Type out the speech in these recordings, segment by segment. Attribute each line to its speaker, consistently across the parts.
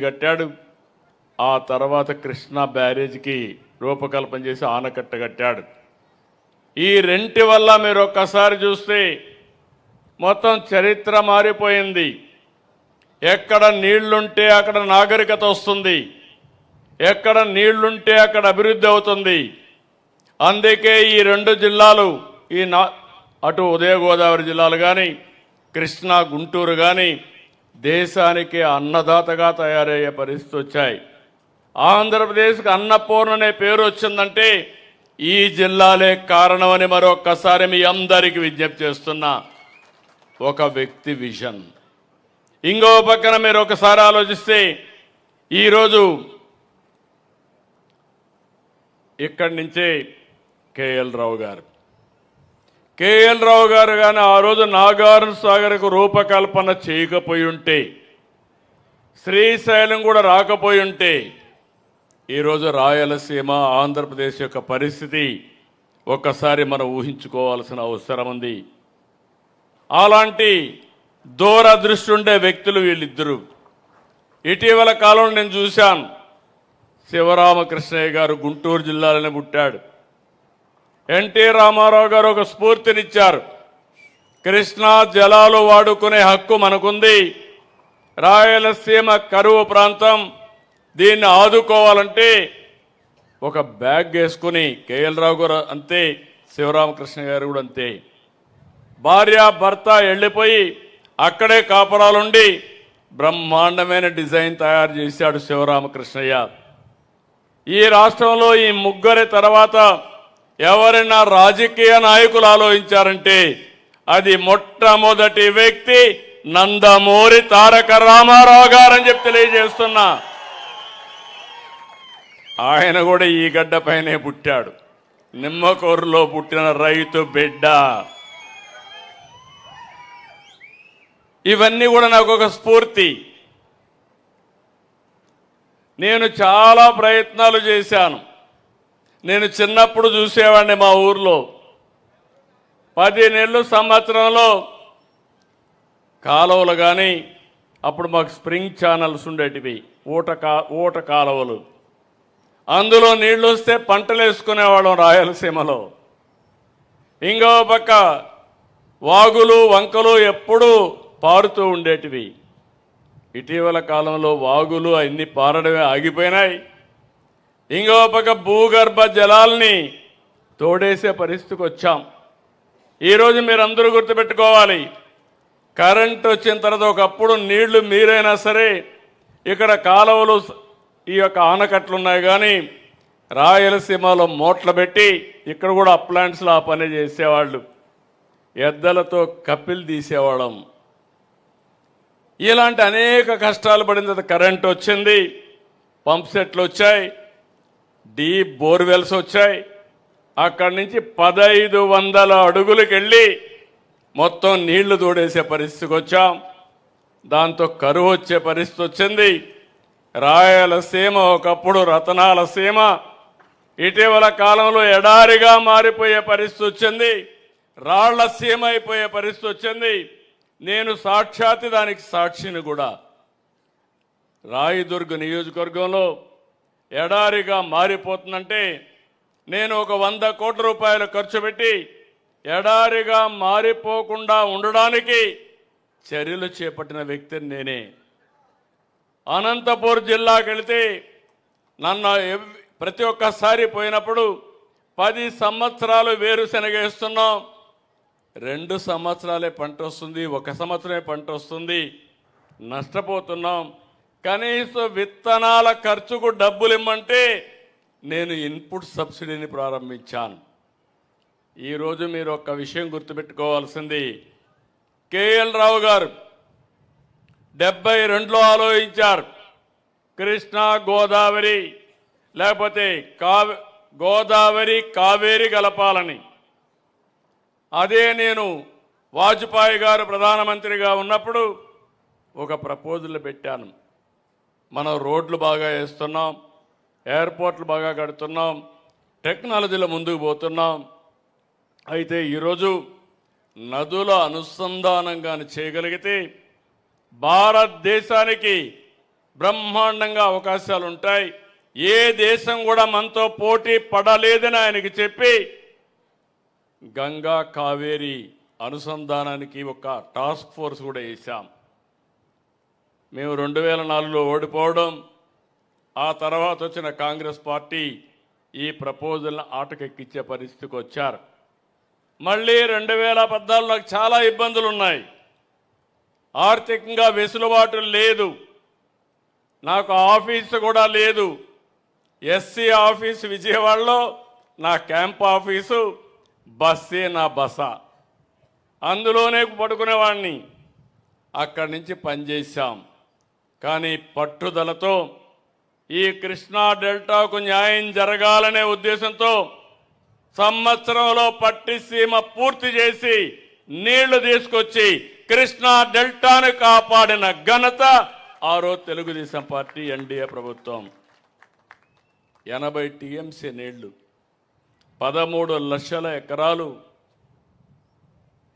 Speaker 1: కట్టాడు. ఆ తర్వాత కృష్ణా బ్యారేజ్కి రూపకల్పన చేసి ఆనకట్ట కట్టాడు. ఈ రెంటి వల్ల మీరు ఒక్కసారి చూస్తే మొత్తం చరిత్ర మారిపోయింది. ఎక్కడ నీళ్లుంటే అక్కడ నాగరికత వస్తుంది, ఎక్కడ నీళ్లుంటే అక్కడ అభివృద్ధి అవుతుంది. అందుకే ఈ రెండు జిల్లాలు అటు ఉదయ గోదావరి జిల్లాలు కానీ కృష్ణా గుంటూరు కానీ దేశానికి అన్నదాతగా తయారయ్యే పరిస్థితి వచ్చాయి. ఆంధ్రప్రదేశ్కి అన్నపూర్ణ అనే పేరు వచ్చిందంటే ఈ జిల్లాలే కారణమని మరొక్కసారి మీ అందరికీ విజ్ఞప్తి చేస్తున్నా. ఒక వ్యక్తి విజన్. ఇంకో పక్కన మీరు ఒకసారి ఆలోచిస్తే ఈరోజు ఇక్కడి నుంచే కేఎల్ రావు గారు కానీ ఆ రోజు నాగార్జున సాగర్కు రూపకల్పన చేయకపోయి ఉంటే, శ్రీశైలం కూడా రాకపోయి ఉంటే ఈరోజు రాయలసీమ ఆంధ్రప్రదేశ్ యొక్క పరిస్థితి ఒక్కసారి మనం ఊహించుకోవాల్సిన అవసరం ఉంది. అలాంటి దూరదృష్టి ఉండే వ్యక్తులు వీళ్ళిద్దరూ. ఇటీవల కాలంలో నేను చూశాను, శివరామకృష్ణయ్య గారు గుంటూరు జిల్లాలోనే పుట్టాడు. ఎన్టీ రామారావు గారు ఒక స్ఫూర్తినిచ్చారు. కృష్ణా జలాలు వాడుకునే హక్కు మనకుంది, రాయలసీమ కరువు ప్రాంతం, దీన్ని ఆదుకోవాలంటే ఒక బ్యాగ్ వేసుకుని కేఎల్ రావు గారు అంతే, శివరామకృష్ణ గారు కూడా అంతే, భార్య భర్త వెళ్ళిపోయి అక్కడే కాపురాలుండి బ్రహ్మాండమైన డిజైన్ తయారు చేశాడు శివరామకృష్ణయ్య. ఈ రాష్ట్రంలో ఈ ముగ్గురి తర్వాత ఎవరైనా రాజకీయ నాయకులు ఆలోచించారంటే అది మొట్టమొదటి వ్యక్తి నందమూరి తారక రామారావు గారని చెప్పి తెలియజేస్తున్నా. ఆయన కూడా ఈ గడ్డ పైనే పుట్టాడు, నిమ్మకూరులో పుట్టిన రైతు బిడ్డ. ఇవన్నీ కూడా నాకు ఒక స్ఫూర్తి. నేను చాలా ప్రయత్నాలు చేశాను. నేను చిన్నప్పుడు చూసేవాడిని మా ఊర్లో 10 నెలలు సంవత్సరంలో కాలువలు కానీ, అప్పుడు మాకు స్ప్రింగ్ ఛానల్స్ ఉండేటివి, ఊట కాలువలు, అందులో నీళ్లు వస్తే పంటలు వేసుకునేవాళ్ళం రాయలసీమలో. ఇంకో పక్క వాగులు వంకలు ఎప్పుడూ పారుతూ ఉండేటివి. ఇటీవల కాలంలో వాగులు అన్ని పారడమే ఆగిపోయినాయి. ఇంకో పక్క భూగర్భ జలాల్ని తోడేసే పరిస్థితికి వచ్చాం. ఈరోజు మీరందరూ గుర్తుపెట్టుకోవాలి, కరెంట్ వచ్చిన తర్వాత ఒకప్పుడు నీళ్లు మీరైనా సరే ఇక్కడ కాలువలు ఈ యొక్క ఆనకట్లు ఉన్నాయి, కానీ రాయలసీమలో మోట్లు పెట్టి ఇక్కడ కూడా అప్లాంట్స్లో ఆ పని చేసేవాళ్ళు, ఎద్దలతో కప్పిలు తీసేవాళ్ళం. ఇలాంటి అనేక కష్టాలు పడిన తర్వాత కరెంట్ వచ్చింది, పంప్ సెట్లు వచ్చాయి, డీప్ బోర్వెల్స్ వచ్చాయి. అక్కడి నుంచి 1500 అడుగులకు వెళ్ళి మొత్తం నీళ్లు తోడేసే పరిస్థితికి వచ్చాం. దాంతో కరువు వచ్చే పరిస్థితి వచ్చింది. రాయలసీమ ఒకప్పుడు రతనాల సీమ, ఇటీవల కాలంలో ఎడారిగా మారిపోయే పరిస్థితి వచ్చింది, రాళ్ల సీమ అయిపోయే పరిస్థితి వచ్చింది. నేను సాక్షాత్ దానికి సాక్షిని కూడా. రాయదుర్గ నియోజకవర్గంలో ఎడారిగా మారిపోతుందంటే నేను ఒక 100 కోట్ల రూపాయలు ఖర్చు పెట్టి ఎడారిగా మారిపోకుండా ఉండడానికి చర్యలు చేపట్టిన వ్యక్తిని నేనే. అనంతపూర్ జిల్లాకి వెళితే నన్ను ప్రతి ఒక్కసారి పోయినప్పుడు 10 సంవత్సరాలు వేరుశనగ వేస్తున్నాం, 2 సంవత్సరాలే పంట వస్తుంది, 1 సంవత్సరమే పంట వస్తుంది, నష్టపోతున్నాం. కనీసం విత్తనాల ఖర్చుకు డబ్బులు ఇమ్మంటే నేను ఇన్పుట్ సబ్సిడీని ప్రారంభించాను. ఈరోజు మీరు ఒక్క విషయం గుర్తుపెట్టుకోవాల్సింది, కేఎల్ రావు గారు 72లో ఆలోచించారు కృష్ణా గోదావరి లేకపోతే గోదావరి కావేరి కలపాలని. అదే నేను వాజ్పేయి గారు ప్రధానమంత్రిగా ఉన్నప్పుడు ఒక ప్రపోజల్ పెట్టాను. మనం రోడ్లు బాగా వేస్తున్నాం, ఎయిర్పోర్ట్లు బాగా కడుతున్నాం, టెక్నాలజీలో ముందుకు పోతున్నాం. అయితే ఈరోజు నదుల అనుసంధానంగా చేయగలిగితే భారతదేశానికి బ్రహ్మాండంగా అవకాశాలు ఉంటాయి. ఏ దేశం కూడా మనతో పోటీ పడలేదని ఆయనకి చెప్పి గంగా కావేరి అనుసంధానానికి ఒక టాస్క్ ఫోర్స్ కూడా వేశాం. మేము 2004లో ఓడిపోవడం, ఆ తర్వాత వచ్చిన కాంగ్రెస్ పార్టీ ఈ ప్రపోజల్ని ఆటకెక్కించే పరిస్థితికి వచ్చారు. మళ్ళీ 2014లో చాలా ఇబ్బందులు ఉన్నాయి. ఆర్థికంగా వెసులుబాటు లేదు, నాకు ఆఫీసు కూడా లేదు. ఎస్సీ ఆఫీసు విజయవాడలో నా క్యాంప్ ఆఫీసు, బస్సే నా బస, అందులోనే పడుకునేవాడిని. అక్కడి నుంచి పనిచేశాం. కానీ పట్టుదలతో ఈ కృష్ణా డెల్టాకు న్యాయం జరగాలనే ఉద్దేశంతో సంవత్సరంలో పట్టిసీమ పూర్తి చేసి నీళ్లు తీసుకొచ్చి కృష్ణా డెల్టాను కాపాడిన ఘనత ఆ రోజు తెలుగుదేశం పార్టీ ఎన్డీఏ ప్రభుత్వం. 80 టీఎంసీ నీళ్లు, 13 లక్షల ఎకరాలు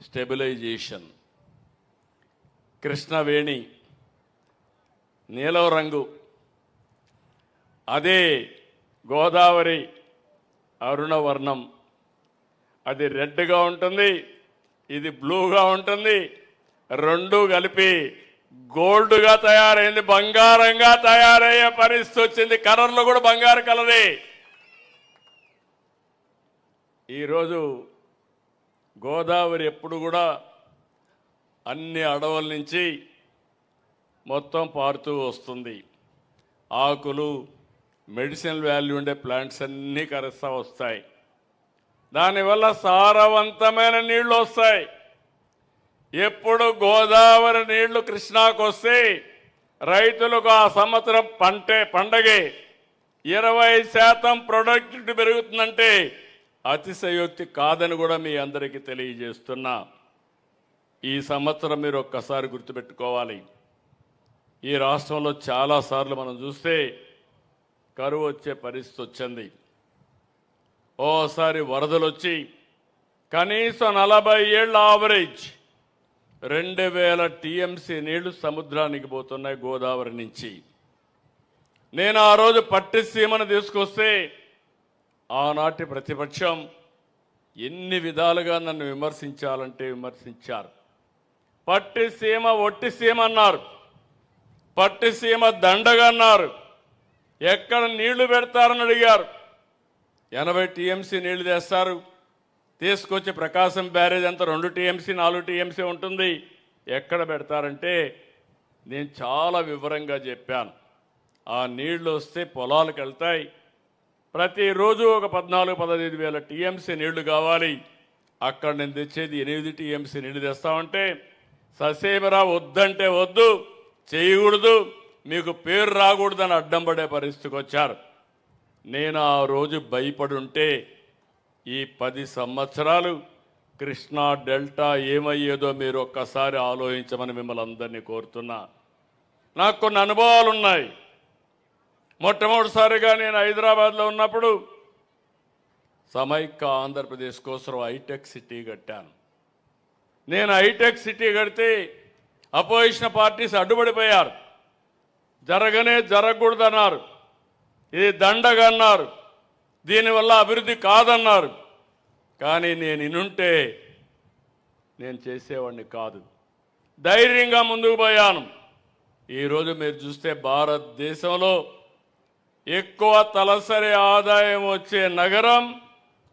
Speaker 1: స్టెబిలైజేషన్. కృష్ణవేణి నీలం రంగు, అదే గోదావరి అరుణవర్ణం. అది రెడ్గా ఉంటుంది, ఇది బ్లూగా ఉంటుంది. రెండు కలిపి గోల్డ్గా తయారైంది, బంగారంగా తయారయ్యే పరిస్థితి వచ్చింది. కలర్లో కూడా బంగారు కలరే. ఈరోజు గోదావరి ఎప్పుడు కూడా అన్ని అడవుల నుంచి మొత్తం పారుతూ వస్తుంది. ఆకులు, మెడిసినల్ వాల్యూ ఉండే ప్లాంట్స్ అన్నీ కరుస్తూ వస్తాయి. దానివల్ల సారవంతమైన నీళ్లు వస్తాయి. ఎప్పుడు గోదావరి నీళ్లు కృష్ణాకు వస్తే రైతులకు ఆ సంవత్సరం పండగే 20% ప్రొడక్టివిటీ పెరుగుతుందంటే అతిశయోక్తి కాదని కూడా మీ అందరికీ తెలియజేస్తున్నా. ఈ సంవత్సరం మీరు ఒక్కసారి గుర్తుపెట్టుకోవాలి, ఈ రాష్ట్రంలో చాలాసార్లు మనం చూస్తే కరువు వచ్చే పరిస్థితి వచ్చింది. ఓసారి వరదలు వచ్చి కనీసం 40 ఏళ్ళ ఆవరేజ్ 2000 టీఎంసీ నీళ్లు సముద్రానికి పోతున్నాయి గోదావరి నుంచి. నేను ఆ రోజు పట్టిసీమను తీసుకొస్తే ఆనాటి ప్రతిపక్షం ఎన్ని విధాలుగా నన్ను విమర్శించాలంటే విమర్శించారు. పట్టిసీమ ఒట్టిసీమ అన్నారు, పట్టిసీమ దండగా అన్నారు. ఎక్కడ నీళ్లు పెడతారని అడిగారు. 80 టీఎంసీ నీళ్లు తెస్తారు, తీసుకొచ్చి ప్రకాశం బ్యారేజ్ అంతా 2 టీఎంసీ 4 టీఎంసీ ఉంటుంది. ఎక్కడ పెడతారంటే నేను చాలా వివరంగా చెప్పాను. ఆ నీళ్లు వస్తే పొలాలకు వెళ్తాయి. ప్రతిరోజు ఒక 14-15 వేల టీఎంసీ నీళ్లు కావాలి. అక్కడ నేను తెచ్చేది 8 టీఎంసీ నీళ్లు తెస్తామంటే ససేమరా వద్దంటే వద్దు, చేయకూడదు, మీకు పేరు రాకూడదని అడ్డం పడే పరిస్థితికి వచ్చారు. నేను ఆ రోజు భయపడి ఉంటే ఈ 10 సంవత్సరాలు కృష్ణా డెల్టా ఏమయ్యేదో మీరు ఒక్కసారి ఆలోచించమని మిమ్మల్ని అందరినీ కోరుతున్నా. నాకు కొన్ని అనుభవాలు ఉన్నాయి. మొట్టమొదటిసారిగా నేను హైదరాబాద్లో ఉన్నప్పుడు సమైక్య ఆంధ్రప్రదేశ్ కోసం హైటెక్ సిటీ కట్టాను. నేను హైటెక్ సిటీ కడితే అపోజిషన్ పార్టీస్ అడ్డుపడిపోయారు. జరగకూడదన్నారు, ఇది దండగా అన్నారు, దీనివల్ల అభివృద్ధి కాదన్నారు. కానీ నేను ఇనుంటే నేను చేసేవాడిని కాదు. ధైర్యంగా ముందుకు పోయాను. ఈరోజు మీరు చూస్తే భారతదేశంలో ఎక్కువ తలసరి ఆదాయం వచ్చే నగరం